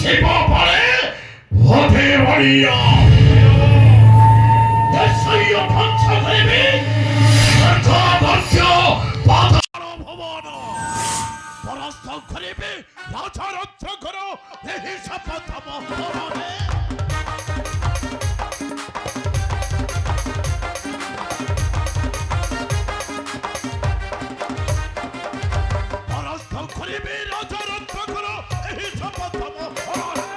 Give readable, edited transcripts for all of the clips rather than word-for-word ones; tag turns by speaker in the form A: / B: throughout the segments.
A: সেবা পারে হতে পারিয়া দেশীয় ধ্বংস করিবে ভবন পরাস্ত করিবে রাজা রক্ষা করো এই শপথ মহরণে পরাস্ত করিবে রাজা রক্ষা করো এই শপথ মহরণে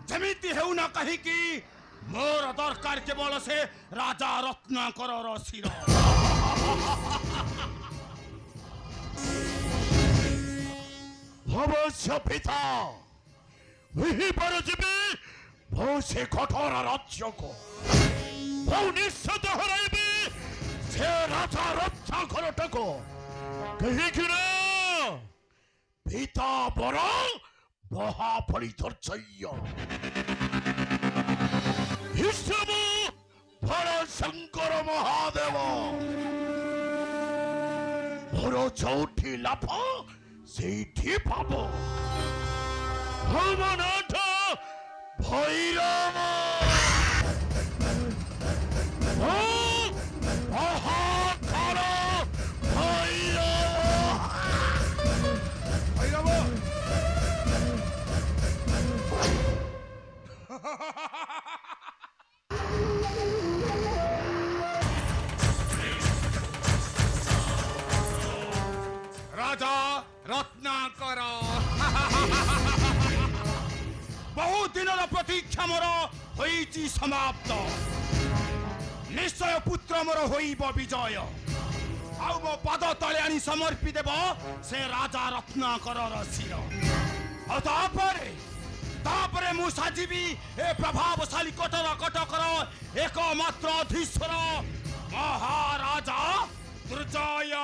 A: ଯେମିତି ହେଉନା କାହିଁକି ମୋର ଦରକାର କେବଳ ସେ ରାଜା ରତ୍ନାକରର ଶିର। ଅବଶ୍ୟ ପିତା ଏହିପରେ ଯିବି ବହୁ ସେ କଠୋର ରାଜ୍ୟକୁ ବହୁ ନିଶ୍ଚିତ ହରାଇବି ସେ ରାଜା ରତ୍ନାକରଟାକୁ କାହିଁକି ନା ପିତା ବର মহাফলি ধৈর্য হিসেব ভরা শঙ্কর মহাদেব ভর চৌঠি লাভ সেইটি পাব ভবনাথ ভৈরব মহাকাল ভৈরব রাজা রত্নাকর বহু দিনর প্রতীক্ষা মোর হইছি সমাপ্ত নিশ্চয় পুত্র মোর হইব বিজয় আউ মো পাদ তলে আনি সমর্পি দেব সে রাজা রত্নাকরর শির তাপরে মু সাজিবি এ প্রভাবশালী কটর কটকর একমাত্র অধীশ্বর মহারাজা দুর্জয়।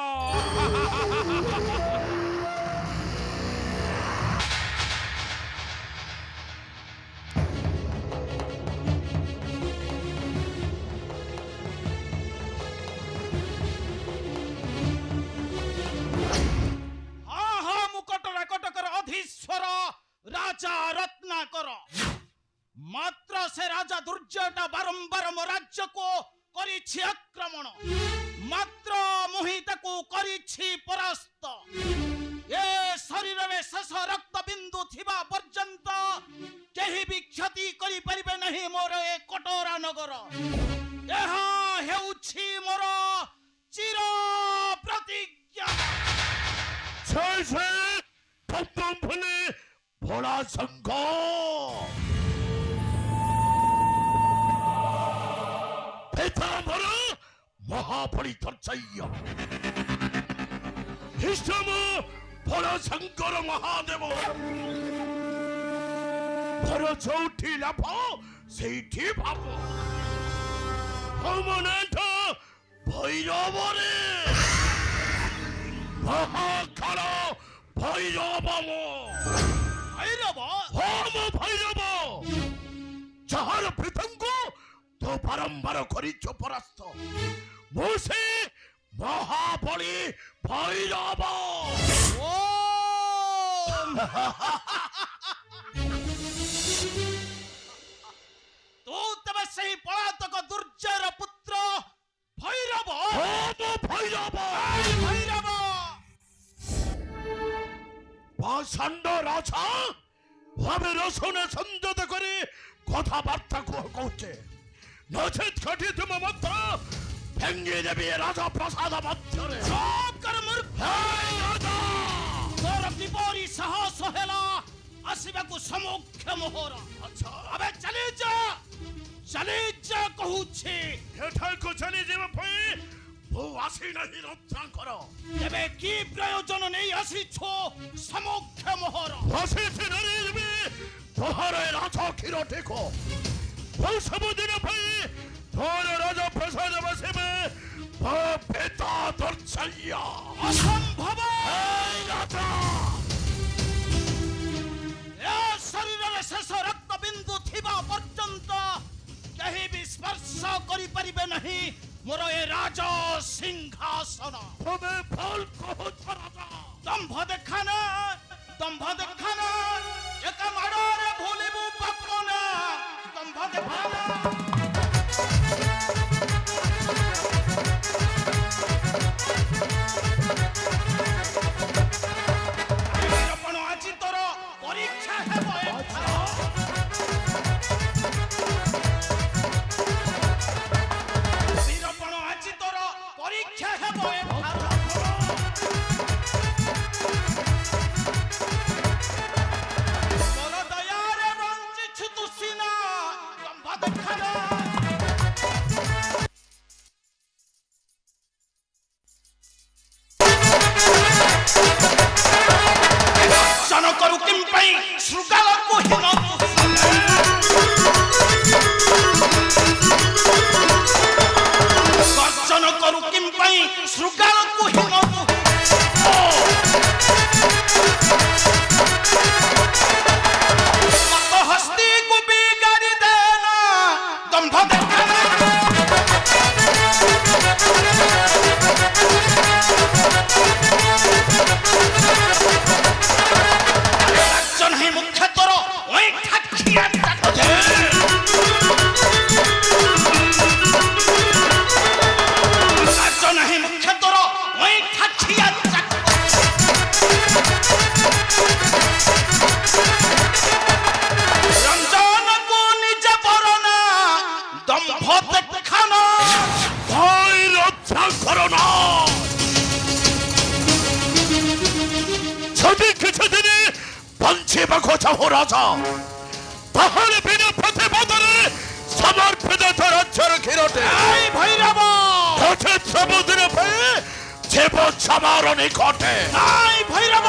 A: রাজা রত্নাকর মাত্র সে রাজা দুর্জয়টা বারম্বার মো রাজ্যকু করিছি আক্রমণ মাত্র মোহিতাকু করিছি পরাস্ত এ শরীরে শেষ রক্ত বিন্দু থিবা পর্যন্ত কেহি বি ক্ষতি করি পারিবে নাহি মোর এ কটোরা নগর এহা হেউছি মোর চির প্রতিজ্ঞা। ভোলা সংঘ পিতাম্বর
B: মহাবলী দর্শাইয়া হিষ্টম বড় শঙ্কর মহাদেব বড় চৌঠি লাভ সেইটি ভাব অমনাথ ভৈরবরে মহাকাল ভৈরব
A: ভৈরব
B: হোম ভৈরব যাহার পৃথঙ্গ তো বারম্বার করিছ পরাস্ত মুসে মহাবলী ভৈরব
A: ତୁ ତେବେ ସେହି ପଳାତକ ଦୁର୍ଜୟର ପୁତ୍ର ଭୈରବ
B: হোম ভৈরব
A: ଭୈରବ
B: পাষাণ্ড রাজা ভাবে রসনে সংযত করে কথাবার্তা কହୁছে নচেত কাটি তুম মধ্য ভেঙ্গে দেবে রাজা প্রাসাদ মধ্যরে
A: ଚୁପ୍ କର ମୂର୍ଖ
B: রাজা
A: ତୋର କିପରି ସାହସ ହେଲା ଆସିବାକୁ ସମୁଖ ମୋହର
B: আচ্ছা
A: ଏବେ ଚାଲି ଯା କହୁଛି
B: এঠাকু চলে যাবে ভয়ে বউ আসি নাহি রক্ষা কর
A: ତେବେ କି ପ୍ରୟୋଜନ ନେଇ ଆସିଛ ସମୁଖ ମୋହର
B: বসেছে নারী যাবে তোহারে রাজা ক্ষীর টেকো বউ সমুদিন ভয়ে তোর রাজা প্রাসাদ বসেবে পেতা দর্শাইয়া
A: ଅସମ୍ଭବ
B: এই রাজা
A: ଏ ଶରୀରରେ ଶେଷ ରକ୍ତ ବିନ୍ଦୁ ଥିବା ପର୍ଯ୍ୟନ୍ତ କେହି ବି ସ୍ପର୍ଶ କରିପାରିବେ ନାହିଁ ମୋର ଏ ରାଜ ସିଂହାସନ
B: তুমি ফল কহছ রাজা
A: ଦମ୍ଭ ଦେଖାନା ଏକ ମାଡ଼ରେ ଭୁଲିବୁ ପାପନା ଦମ୍ଭ ଦେଖାନା ଆପଣ ଆଜି ତୋର ପରୀକ୍ଷା ହେବ ଏଥର। ବୀରପଣ ଆଜି ତୋର ପରୀକ୍ଷା ହେବ ଏଥର। ତୋର ଦୟାରେ ବଞ୍ଚିଛୁ ତୁ ସିନା ଦମ୍ଭ ଦେଖାନା ଜନ କରୁ କିମ୍ ପାଇଁ ଶୃଗାଳକୁ ହୀନ ଗର୍ଜନ କରୁ କିମ୍ ପାଇଁ ଶୃଗାଳକୁ ହୀନ ମତ ହସ୍ତିକୁ ବିଗାଡ଼ି ଦେନା ଦମ୍ଭ ଦେଖାନା ରାଜ୍ୟ ନାହିଁ ମୁଖ୍ୟ ତୋର ଅଇଁଠା ଖିଆ ଚାଟ ରାଜ୍ୟ ନାହିଁ ମୁଖ୍ୟ ତୋର ଅଇଁଠା ଖିଆ ଚାଟ ରଞ୍ଜନକୁ ନିଜ ବରନା ଦମ୍ଭ ଦେଖାନା
B: ভয় রক্ষা করো না যদি কিছুদিনে বঞ্চিবাকু চাহ রাজা তাহলে বিনা প্রতিবাদনে সমর্পিত রাজ্যের ক্ষীরটে
A: এই ভৈরব
B: নচেত সমুদ্র পেয়ে জীবন সমার নিকটে
A: এই ভৈরব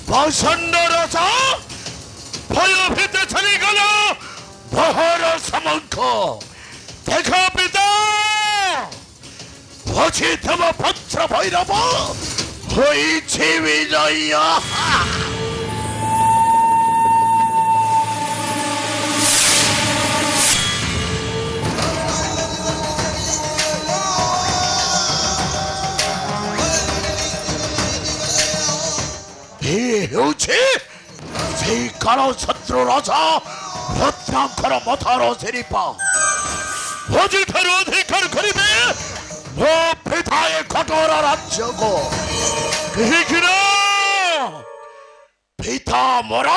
B: প্রচন্ড রাজা ভয়ভীতে চলে গেল বহর সমঙ্খ দেখা পিতা ভজি তম পুত্র ভৈরব হইছে বিজয়া ହେଉଛି ସେଇ କାଳ ଶତ୍ରୁ ରାଜା ଭଦ୍ରାଙ୍କର ମଥାର ଶିରିପା। ଆଜିଠାରୁ ଅଧିକାର କରିବେ ମୋ ପିତା ଏ କଠୋର ରାଜ୍ୟକୁ। କାହିଁକିନା ପିତା ମୋର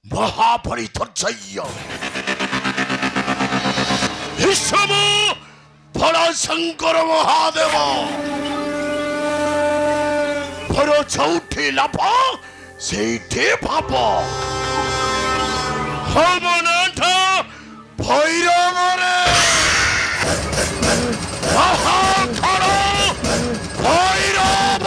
B: ମହାବଳି ଧୈର୍ଯ୍ୟ ବିଶ୍ୱମ ଫଳ ଶଙ୍କର ମହାଦେବ। ମୋର ଯୋଉଠି ଲାଭ ସେଇଠି ଭାବ। ହମନାଥ ଭୈରବରେ ମହାଖଳ ଭୈରବ।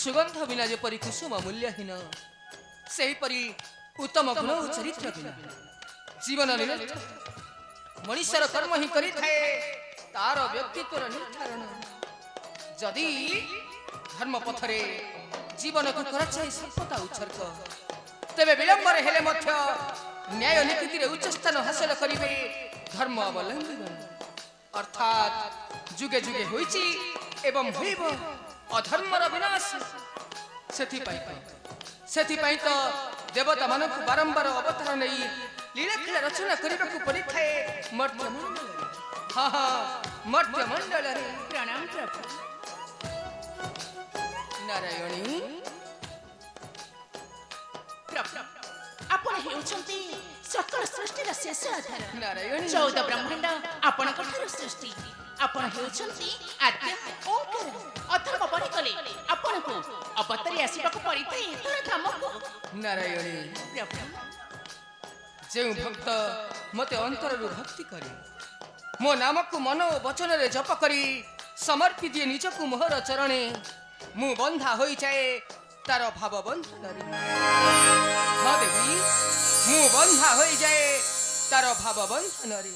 C: ସୁଗନ୍ଧ ବିନା ଯେପରି କୁସୁମ ମୂଲ୍ୟହୀନ, ସେହିପରି ଉତ୍ତମ ଗୁଣ ଓ ଚରିତ୍ର ବିନା ଜୀବନ ନିରର୍ଥକ। ମଣିଷର କର୍ମ ହିଁ କରିଥାଏ ତାର ବ୍ୟକ୍ତିତ୍ୱର ନିର୍ଦ୍ଧାରଣ। ଯଦି ଧର୍ମ ପଥରେ ଜୀବନକୁ କରାଯାଏ ସର୍ବଦା ଉତ୍ସର୍ଗ, ତେବେ ବିଳମ୍ବରେ ହେଲେ ମଧ୍ୟ ନ୍ୟାୟ ନୀତିରେ ଉଚ୍ଚ ସ୍ଥାନ ହାସଲ କରିବେ ଧର୍ମ ଅବଲମ୍ବନ। ଅର୍ଥାତ୍ ଯୁଗେ ଯୁଗେ ହୋଇଛି ଏବଂ ହୋଇବ ଅଧର୍ମର ବିନାଶ। ସେଥିପାଇଁ ତ ଦେବତା ମାନଙ୍କୁ ବାରମ୍ବାର ଅବତାର ନେଇ ଲୀଳାଖେଳା ରଚନା କରିବାକୁ ପଡ଼ିଥାଏ ମର୍ତ୍ତ୍ୟମଣ୍ଡଳରେ।
D: ପ୍ରଣାମ ପ୍ରଭୁ।
C: ନାରାୟଣୀ,
D: ଆପଣ ହେଉଛନ୍ତି ସକଳ ସୃଷ୍ଟିର ଶେଷ ଆଧାର।
C: ନାରାୟଣୀ,
D: 14 ବ୍ରହ୍ମାଣ୍ଡ ଆପଣଙ୍କ ଠାରୁ ସୃଷ୍ଟି। ଆପଣ ହେଉଛନ୍ତି ଆଦ୍ୟ ଓଁକାର। ଅଧର୍ମ ବଢ଼ିଗଲେ ଆପଣଙ୍କୁ ଅବତାରି ଆସିବାକୁ ପଡ଼ିଥାଏ ଧର ଧାମକୁ।
C: ନାରାୟଣୀ, ଯେଉଁ ଭକ୍ତ ମୋତେ ଅନ୍ତରରୁ ଭକ୍ତି କରେ, ମୋ ନାମକୁ ମନ ଓ ବଚନରେ ଜପ କରି ସମର୍ପି ଦିଏ ନିଜକୁ ମୋହର ଚରଣେ, ମୁଁ ବନ୍ଧା ହୋଇଯାଏ ତାର ଭାବ ବନ୍ଧନରେ। ହଁ ଦେବୀ, ମୁଁ ବନ୍ଧା ହୋଇଯାଏ ତାର ଭାବ ବନ୍ଧନରେ।